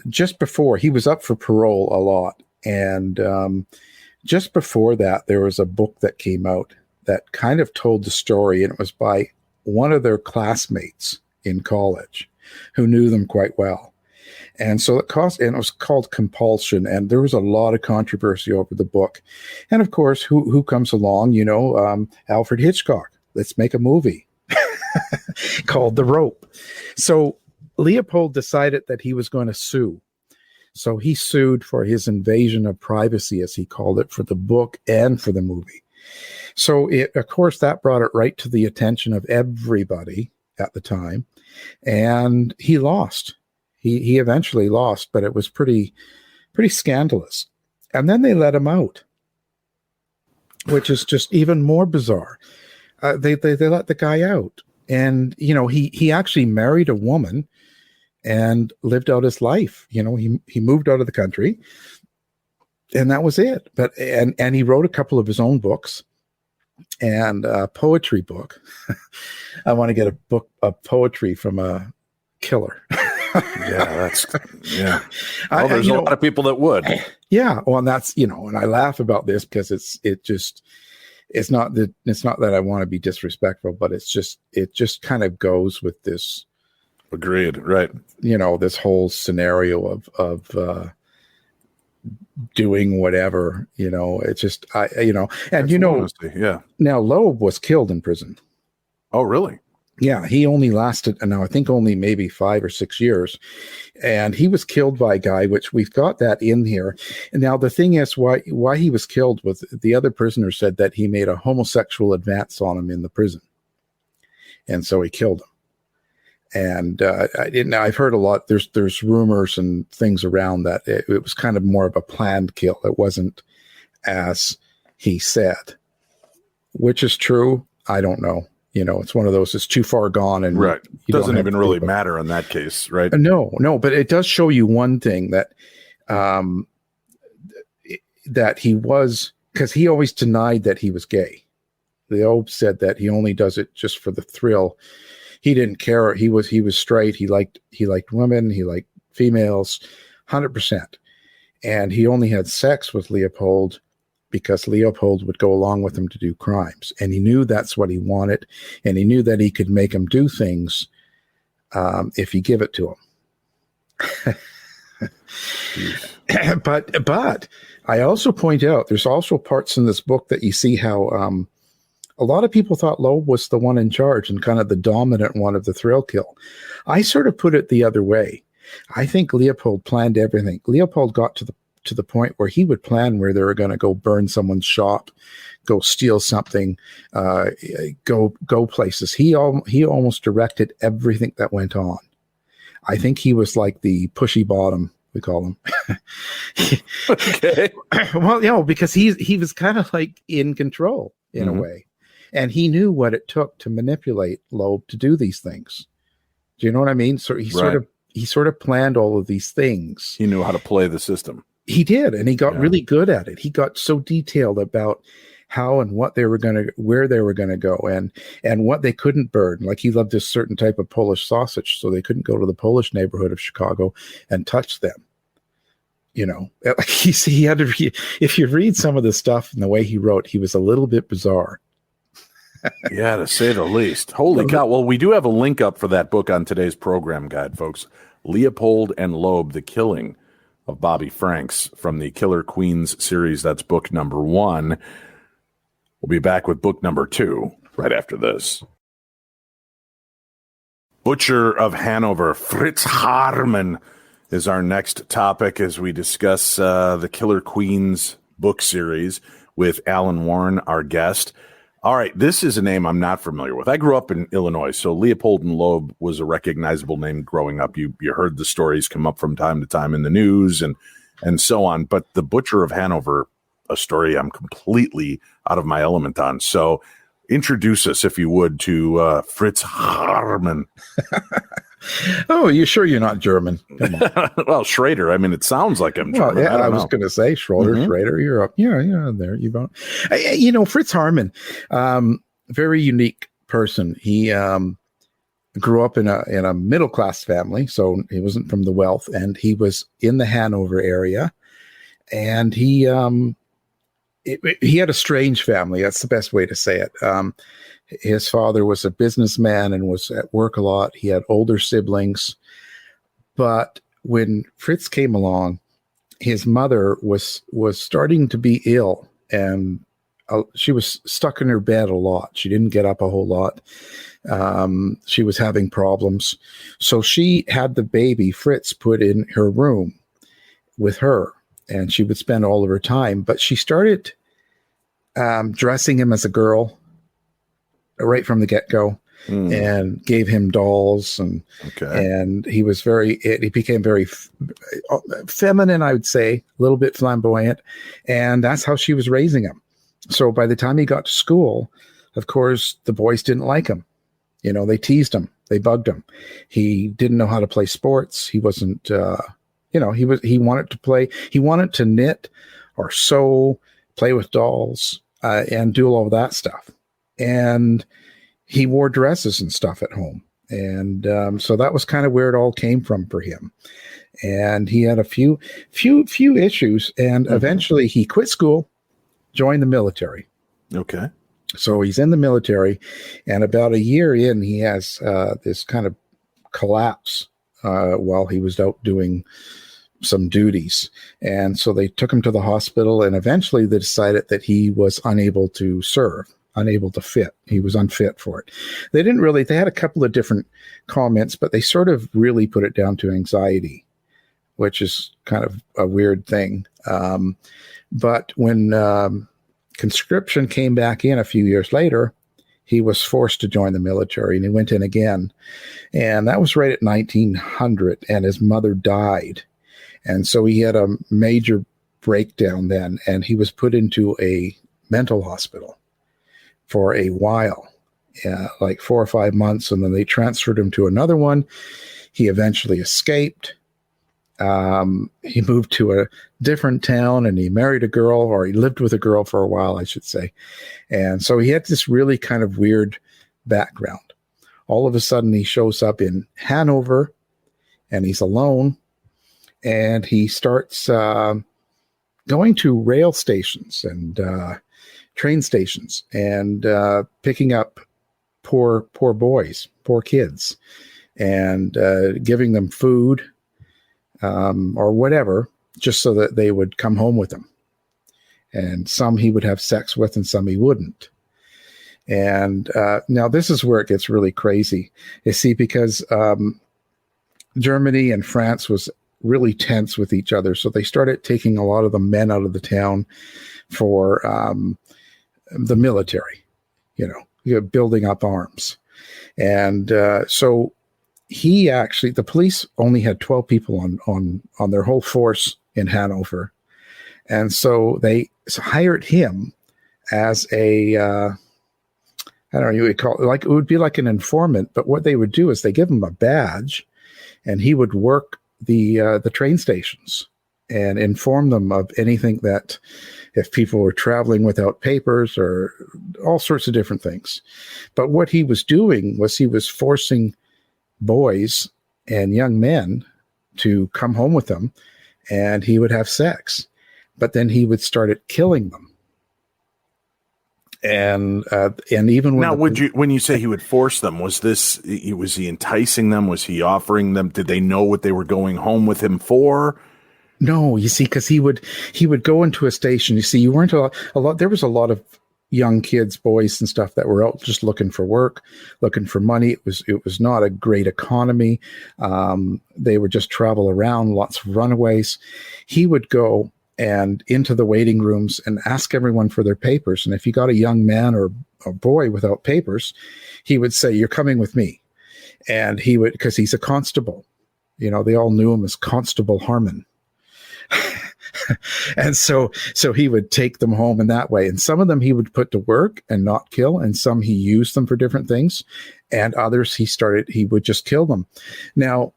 just before he was up for parole a lot. And just before that, there was a book that came out that kind of told the story. And it was by one of their classmates in college who knew them quite well. And so it was called Compulsion. And there was a lot of controversy over the book. And of course, who comes along, Alfred Hitchcock, let's make a movie called The Rope. So Leopold decided that he was going to sue. So he sued for his invasion of privacy, as he called it, for the book and for the movie. So of course, that brought it right to the attention of everybody at the time, and he lost. He eventually lost, but it was pretty scandalous. And then they let him out, which is just even more bizarre. They let the guy out, and he actually married a woman and lived out his life. He moved out of the country, and that was it. But and he wrote a couple of his own books. And a poetry book. I want to get a book of poetry from a killer. There's a lot of people that would. Yeah, well, and that's and I laugh about this because it's not that I want to be disrespectful, but it just kind of goes with this. Agreed, right? This whole scenario of doing whatever, it's just, now Loeb was killed in prison. Oh, really? Yeah. He only lasted, I think only maybe 5 or 6 years. And he was killed by a guy, which we've got that in here. And now the thing is why he was killed was the other prisoner said that he made a homosexual advance on him in the prison. And so he killed him. And I've heard a lot. There's rumors and things around that it was kind of more of a planned kill. It wasn't as he said, which is true. I don't know. It's one of those. It's too far gone, and right. Doesn't even really matter in that case, right? No. But it does show you one thing that that he was, because he always denied that he was gay. Loeb said that he only does it just for the thrill. He didn't care. He was straight. He liked women. He liked females, 100%. And he only had sex with Leopold because Leopold would go along with him to do crimes. And he knew that's what he wanted. And he knew that he could make him do things if you give it to him. But I also point out, there's also parts in this book that you see how a lot of people thought Loeb was the one in charge and kind of the dominant one of the thrill kill. I sort of put it the other way. I think Leopold planned everything. Leopold got to the point where he would plan where they were going to go burn someone's shop, go steal something, go places. He almost directed everything that went on. I think he was like the pushy bottom, we call him. Okay. Well, because he was kind of like in control in a way. And he knew what it took to manipulate Loeb to do these things. Do you know what I mean? So he sort of planned all of these things. He knew how to play the system. He did, and he got really good at it. He got so detailed about how and what they were going to, where they were going to go, and what they couldn't burn. Like he loved this certain type of Polish sausage, so they couldn't go to the Polish neighborhood of Chicago and touch them. You know, he had to. If you read some of the stuff and the way he wrote, he was a little bit bizarre. Yeah, to say the least. Holy cow. Well, we do have a link up for that book on today's program guide, folks. Leopold and Loeb, The Killing of Bobby Franks from the Killer Queens series. That's book number 1. We'll be back with book number 2 right after this. Butcher of Hanover, Fritz Haarmann is our next topic as we discuss the Killer Queens book series with Alan Warren, our guest. All right, this is a name I'm not familiar with. I grew up in Illinois, so Leopold and Loeb was a recognizable name growing up. You heard the stories come up from time to time in the news and so on. But the Butcher of Hanover, a story I'm completely out of my element on. So introduce us, if you would, to Fritz Haarmann. Oh, you sure you're not German? Come on. Well, Schrader. I mean, it sounds like I'm German. Well, yeah, I was going to say Schroeder, Schrader. You're up. Yeah, there you go. You know, Fritz Haarmann, very unique person. He grew up in a middle class family, so he wasn't from the wealth, and he was in the Hanover area, and he had a strange family. That's the best way to say it. His father was a businessman and was at work a lot. He had older siblings. But when Fritz came along, his mother was starting to be ill, and she was stuck in her bed a lot. She didn't get up a whole lot. She was having problems. So she had the baby, Fritz, put in her room with her, and she would spend all of her time. But she started dressing him as a girl right from the get-go, and gave him dolls, and he was he became very feminine, I would say, a little bit flamboyant, and that's how she was raising him. So by the time he got to school, of course, the boys didn't like him. You know, they teased him, they bugged him. He didn't know how to play sports. He wasn't, he wanted to play. He wanted to knit or sew, play with dolls, and do all of that stuff. And he wore dresses and stuff at home. And so that was kind of where it all came from for him. And he had a few issues. And eventually he quit school, joined the military. Okay. So he's in the military. And about a year in, he has this kind of collapse while he was out doing some duties. And so they took him to the hospital, and eventually they decided that he was unable to serve, unable to fit. He was unfit for it. They had a couple of different comments, but they sort of really put it down to anxiety, which is kind of a weird thing. But when conscription came back in a few years later, he was forced to join the military, and he went in again. And that was right at 1900, and his mother died. And so he had a major breakdown then, and he was put into a mental hospital for a while, like 4 or 5 months, and then they transferred him to another one. He eventually escaped. He moved to a different town, and he married a girl, or he lived with a girl for a while, I should say. And so he had this really kind of weird background. All of a sudden, he shows up in Hanover, and he's alone, and he starts going to rail stations and train stations and picking up poor boys, poor kids, and giving them food or whatever, just so that they would come home with him. And some he would have sex with and some he wouldn't. And now this is where it gets really crazy. You see, because Germany and France was really tense with each other, so they started taking a lot of the men out of the town for the military, building up arms. And so the police only had 12 people on their whole force in Hanover. And so they hired him as a, I don't know, you would call it, like, it would be like an informant, but what they would do is they give him a badge and he would work the train stations and inform them of anything that, if people were traveling without papers or all sorts of different things. But what he was doing was he was forcing boys and young men to come home with him, and he would have sex. But then he would start killing them. And even when when you say he would force them, was he enticing them? Was he offering them? Did they know what they were going home with him for? No, you see, because he would go into a station. You see, you weren't a lot. There was a lot of young kids, boys and stuff that were out just looking for work, looking for money. It was not a great economy. They would just travel around, lots of runaways. He would go and into the waiting rooms and ask everyone for their papers. And if you got a young man or a boy without papers, he would say, "You're coming with me." And he would, because he's a constable. They all knew him as Constable Haarmann. And so he would take them home in that way. And some of them he would put to work and not kill. And some he used them for different things. And others he would just kill them. Now,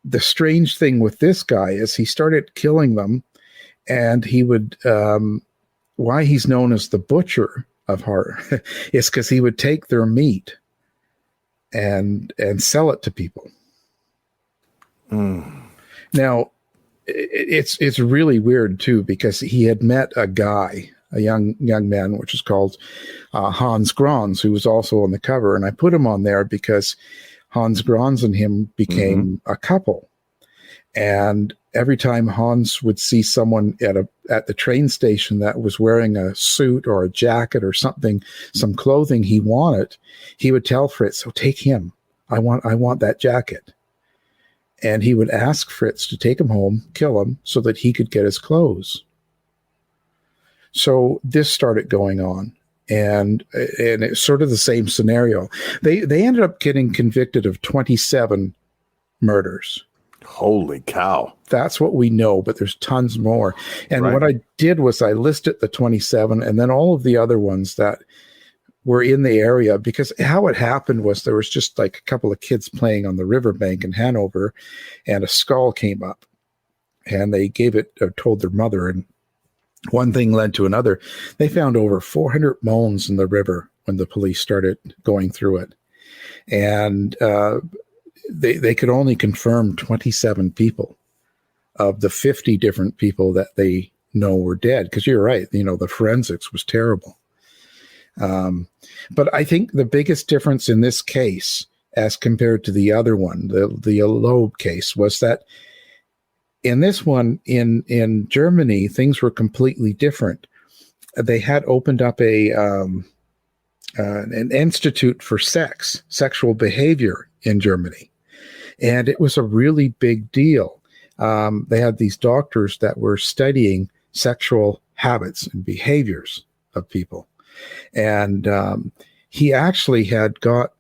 the strange thing with this guy is he started killing them, and he would, why he's known as the Butcher of Hanover is because he would take their meat and sell it to people. Now, it's really weird too, because he had met a guy, a young man, which is called Hans Grans, who was also on the cover, and I put him on there because Hans Grans and him became a couple. And every time Hans would see someone at the train station that was wearing a suit or a jacket or something, some clothing he wanted, he would tell Fritz, "Oh, take him. I want that jacket." And he would ask Fritz to take him home, kill him, so that he could get his clothes. So this started going on. And it's sort of the same scenario. They ended up getting convicted of 27 murders. Holy cow. That's what we know, but there's tons more. And Right. What I did was I listed the 27 and then all of the other ones that were in the area, because how it happened was there was just like a couple of kids playing on the riverbank in Hanover, and a skull came up, and they told their mother, and one thing led to another. They found over 400 moans in the river when the police started going through it. And they could only confirm 27 people of the 50 different people that they know were dead. Because you're right, the forensics was terrible. But I think the biggest difference in this case, as compared to the other one, the Loeb case, was that in this one, in Germany, things were completely different. They had opened up an institute for sexual behavior in Germany. And it was a really big deal. They had these doctors that were studying sexual habits and behaviors of people. And he actually had got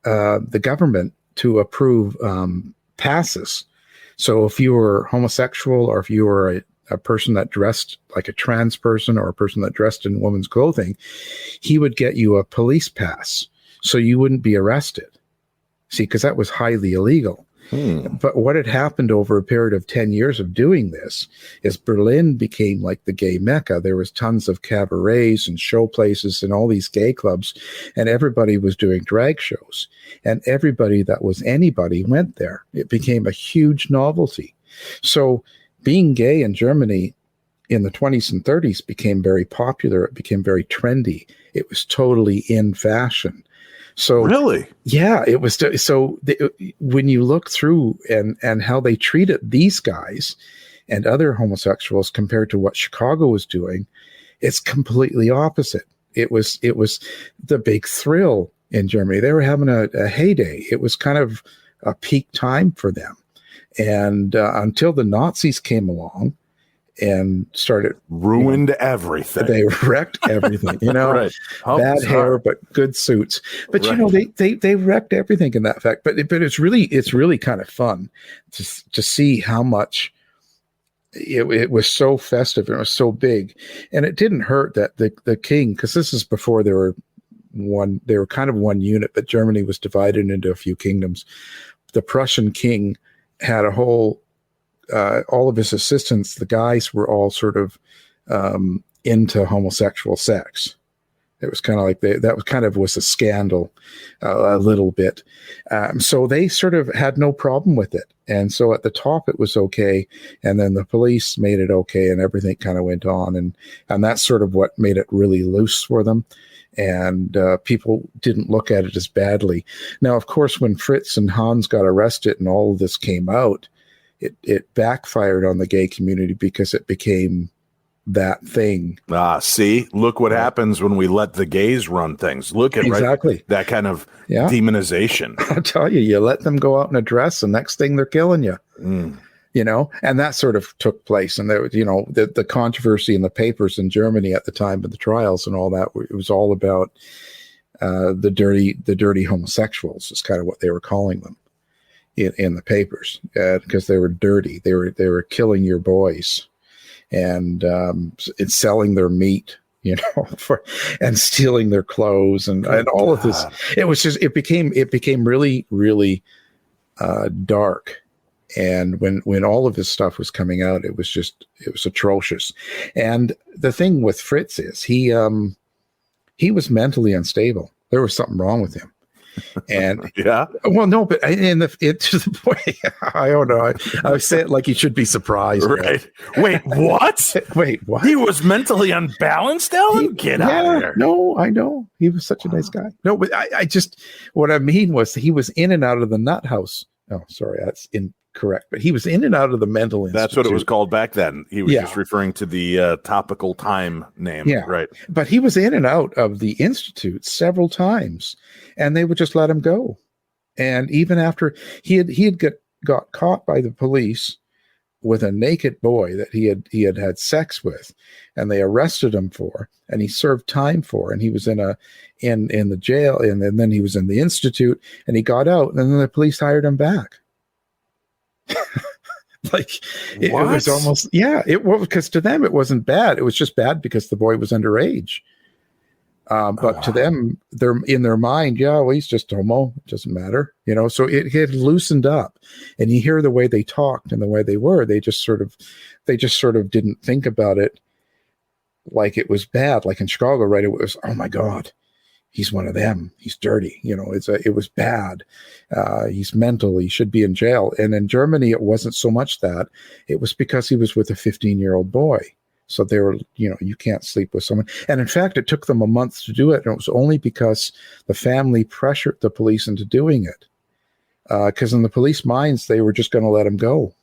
the government to approve passes. So if you were homosexual, or if you were a person that dressed like a trans person, or a person that dressed in women's clothing, he would get you a police pass so you wouldn't be arrested. See, because that was highly illegal. But what had happened over a period of 10 years of doing this is Berlin became like the gay mecca. There was tons of cabarets and show places and all these gay clubs, and everybody was doing drag shows, and everybody that was anybody went there. It became a huge novelty. So being gay in Germany in the 20s and 30s became very popular. It became very trendy. It was totally in fashion. So really, yeah, it was. So when you look through and how they treated these guys and other homosexuals compared to what Chicago was doing, it's completely opposite. It was the big thrill in Germany. They were having a heyday. It was kind of a peak time for them. And until the Nazis came along and ruined everything. They wrecked everything, Right. Bad hair, but good suits. But right. They wrecked everything in that fact. But it's really kind of fun to see how much it was so festive and it was so big. And it didn't hurt that the king, because this is before they were kind of one unit, but Germany was divided into a few kingdoms. The Prussian king had a whole, all of his assistants, the guys were all sort of into homosexual sex. It was kind of like was a scandal a little bit. So they sort of had no problem with it. And so at the top it was okay. And then the police made it okay and everything kind of went on. And that's sort of what made it really loose for them. And people didn't look at it as badly. Now, of course, when Fritz and Hans got arrested and all of this came out, it backfired on the gay community because it became that thing. See, look what happens when we let the gays run things. Look at exactly that kind of demonization. I'll tell you, you let them go out in a dress, and next thing they're killing you. And that sort of took place. And there, the controversy in the papers in Germany at the time of the trials and all that, it was all about the dirty homosexuals is kind of what they were calling them in the papers, because they were dirty. They were killing your boys and it's selling their meat, and stealing their clothes and all of this. It was just, it became really, really dark. And when all of his stuff was coming out, it was atrocious. And the thing with Fritz is he was mentally unstable. There was something wrong with him. And well, no, but to the point, I don't know. I was saying like he should be surprised. Right. Wait, what? Wait, what? He was mentally unbalanced, Alan? Get out of here. No, I know. He was such a nice guy. No, but I just, what I mean was he was in and out of the nut house. Oh, sorry. That's incorrect. But he was in and out of the mental institute. That's what it was called back then. He was just referring to the topical time name. Yeah. Right. But he was in and out of the institute several times, and they would just let him go. And even after he had got caught by the police with a naked boy that he had sex with, and they arrested him for, and he served time for, and he was in the jail, and then he was in the institute, and he got out, and then the police hired him back. Like it was almost, because to them it wasn't bad. It was just bad because the boy was underage. But to them, they're in their mind, well, he's just homo. It doesn't matter, So it had loosened up, and you hear the way they talked and the way they were. They just sort of didn't think about it like it was bad. Like in Chicago, right? It was, oh my God, he's one of them. He's dirty. It was bad. He's mental. He should be in jail. And in Germany, it wasn't so much that. It was because he was with a 15-year-old boy. So they were, you can't sleep with someone. And in fact, it took them a month to do it. And it was only because the family pressured the police into doing it. Because in the police minds, they were just going to let him go.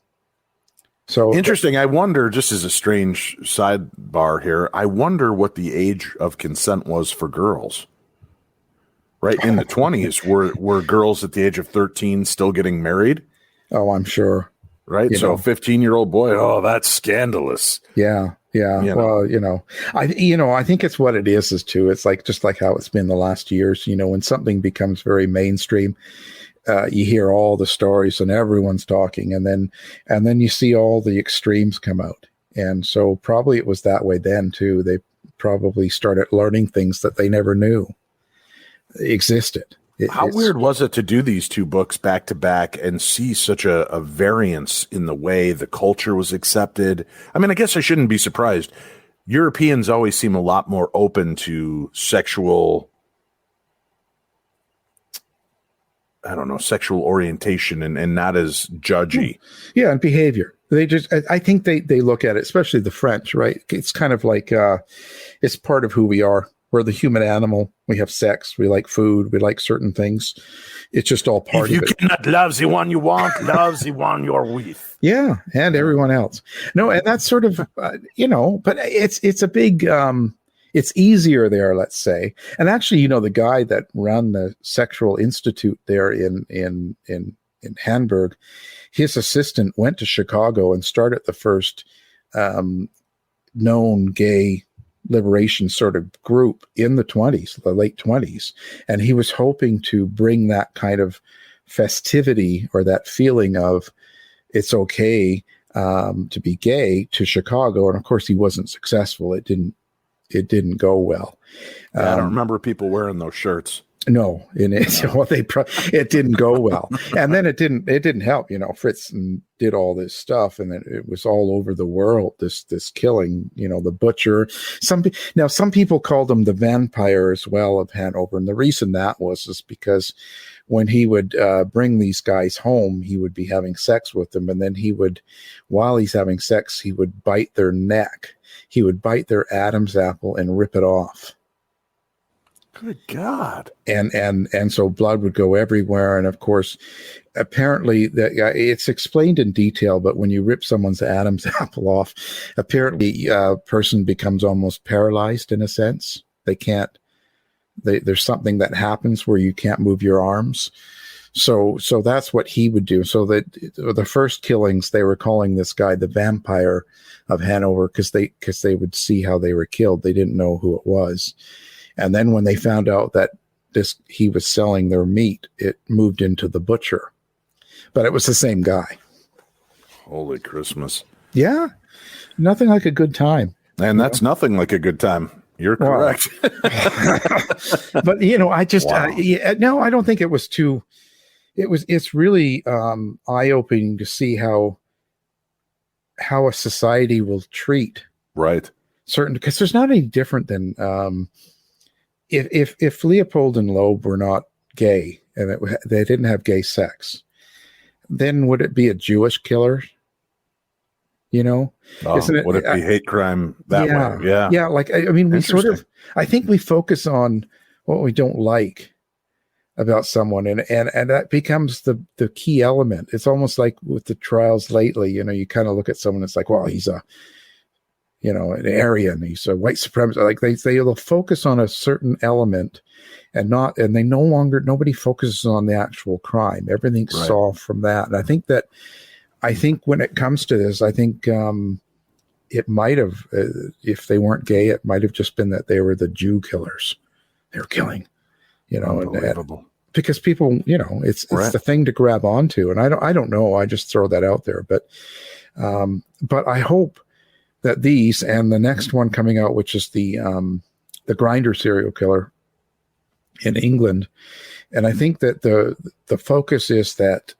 So interesting. I wonder, just as a strange sidebar here, I wonder what the age of consent was for girls. Right in the 20s, were girls at the age of 13 still getting married? Oh, I'm sure. Right. So a 15-year-old boy. Oh, that's scandalous. Yeah. Well, I think it's what it is too. It's like, just like how it's been the last years, when something becomes very mainstream, you hear all the stories and everyone's talking, and then you see all the extremes come out. And so probably it was that way then too. They probably started learning things that they never knew existed. How weird was it to do these two books back to back and see such a variance in the way the culture was accepted? I mean, I guess I shouldn't be surprised. Europeans always seem a lot more open to sexual I don't know, sexual orientation and not as judgy. Yeah, and behavior. They just, I think they look at it, especially the French, right? It's kind of like, it's part of who we are. We're the human animal. We have sex. We like food. We like certain things. It's just all part of it. If you cannot love the one you want, love the one you're with. Yeah, and everyone else. No, and that's sort of, but it's a big, it's easier there, let's say. And actually, the guy that ran the Sexual Institute there in Hamburg, his assistant went to Chicago and started the first known gay liberation sort of group in the late 20s. And he was hoping to bring that kind of festivity or that feeling of it's okay to be gay to Chicago. And of course he wasn't successful. It didn't go well. I don't remember people wearing those shirts. No, it didn't go well, and then it didn't help. Fritz did all this stuff, and it was all over the world. This killing, the Butcher. Some people called him the vampire as well of Hanover, and the reason that was because when he would bring these guys home, he would be having sex with them, and then while he's having sex, he would bite their neck. He would bite their Adam's apple and rip it off. Good God. And so blood would go everywhere. And of course, apparently it's explained in detail, but when you rip someone's Adam's apple off, apparently a person becomes almost paralyzed in a sense. There's something that happens where you can't move your arms. So that's what he would do. So that the first killings, they were calling this guy the vampire of Hanover because they would see how they were killed. They didn't know who it was. And then when they found out that he was selling their meat, it moved into the Butcher. But it was the same guy. Holy Christmas. Yeah. Nothing like a good time. And that's nothing like a good time. You're correct. But, I just, wow. No, I don't think it was too, it's really eye-opening to see how a society will treat. Right. Because there's not any different than, if Leopold and Loeb were not gay and they didn't have gay sex, then would it be a Jewish killer? Isn't it? Would it be hate crime that way? Yeah. Yeah. I think we focus on what we don't like about someone and that becomes the key element. It's almost like with the trials lately, you kind of look at someone, it's like, well, he's an Aryan, he's a white supremacist. Like they'll focus on a certain element and nobody focuses on the actual crime. Everything's solved from that. And I think when it comes to this, it might have, if they weren't gay, it might have just been that they were the Jew killers. They were killing, Unbelievable. Because people, it's the thing to grab onto. And I don't know. I just throw that out there, but I hope that these and the next one coming out, which is the Grinder serial killer in England. And I think that the focus is that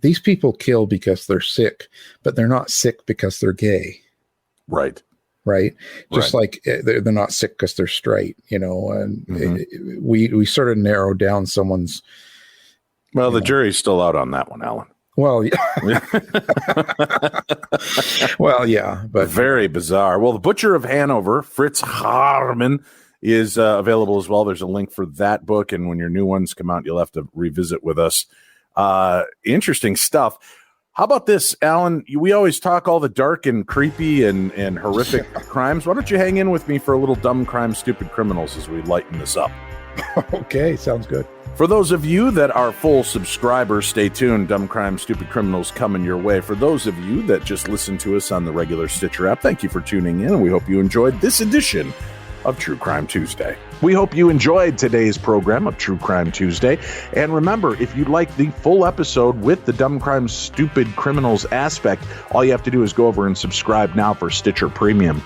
these people kill because they're sick, but they're not sick because they're gay. Right. Right. Just like they're not sick because they're straight, and we sort of narrow down someone's. Well, the jury's still out on that one, Alan. Well, yeah. Well, yeah, but very bizarre. Well, the Butcher of Hanover, Fritz Haarmann, is available as well. There's a link for that book, and when your new ones come out, you'll have to revisit with us. Interesting stuff. How about this, Alan? We always talk all the dark and creepy and horrific crimes. Why don't you hang in with me for a little dumb crime, stupid criminals as we lighten this up? Okay, sounds good. For those of you that are full subscribers, stay tuned. Dumb Crime, Stupid Criminals coming your way. For those of you that just listen to us on the regular Stitcher app, thank you for tuning in, and we hope you enjoyed this edition of True Crime Tuesday. We hope you enjoyed today's program of True Crime Tuesday. And remember, if you'd like the full episode with the Dumb Crime, Stupid Criminals aspect, all you have to do is go over and subscribe now for Stitcher Premium.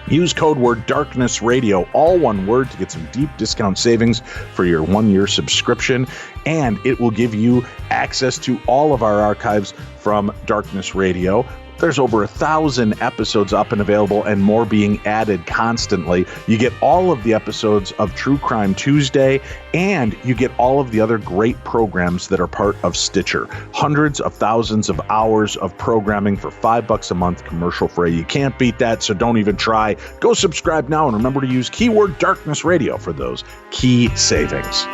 Use code word Darkness Radio, all one word, to get some deep discount savings for your 1-year subscription, and it will give you access to all of our archives from Darkness Radio, There's over 1,000 episodes up and available, and more being added constantly. You get all of the episodes of True Crime Tuesday, and you get all of the other great programs that are part of Stitcher. Hundreds of thousands of hours of programming for $5 a month, commercial free. You can't beat that, so don't even try. Go subscribe now, and remember to use keyword Darkness Radio for those key savings.